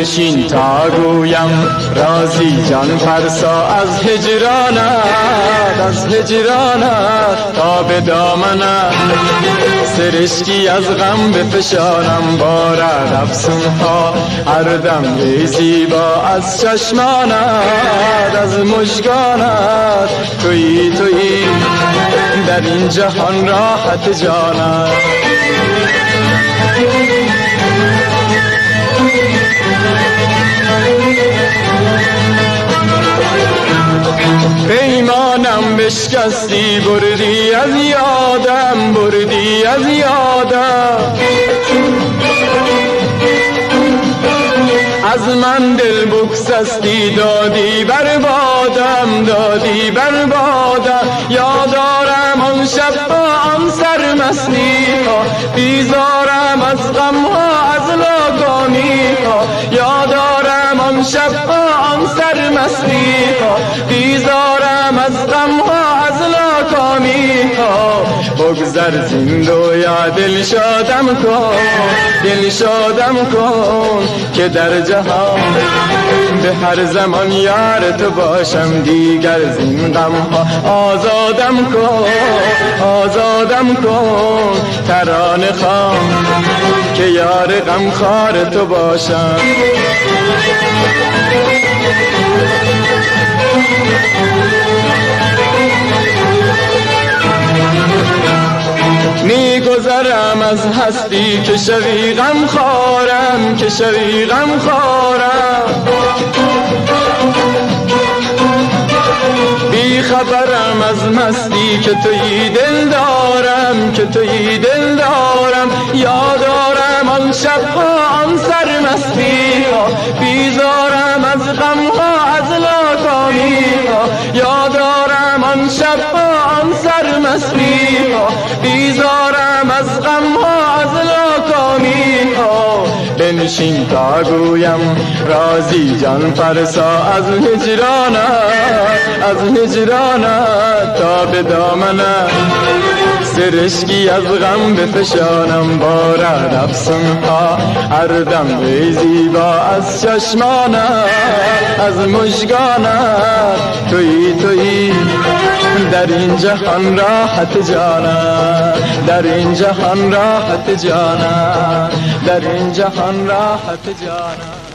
بنشین تا گویم رازی جان فرسا از هجرانت تا به دامنت سرشکی از غم بفشانم بارد افسونها هر دم ای زیبا از چشمانت از مژگانت تویی در این جهان راحت جانت پیمانم بشکستی بردی از یادم از من دل بگسستی دادی بربادم یادارم آن شب با آن سرمستی ها بیزارم از غم ها از ناکامی ها یادارم آن شب با آن سرمستی ها بیزارم از غم ها از ناکامی ها بگذر زندویا دل شادم کن که در جهان به هر زمان یار تو باشم دیگر زین غم ها آزادم کن ترانه خوان که یار غم خوار تو باشم میگذرم از هستی که شوی غم خوارم بی خبرم از مستی که تویی دل دارم یادارم آن شب ها آن سرمستی ها بیزارم از غم ها از ناکامی ها یادارم آن شب ها آن سرمستی ها بیزارم از غم ها از ناکامی ها بنشین تا گویم رازی جان فرسا از هجرانت تا به دامنت سرشکی از غم بفشانم بارد افسونها هر دم ای زیبا از چشمانت از مژگانت تویی در این جهان راحت جانت در این جهان راحت جانت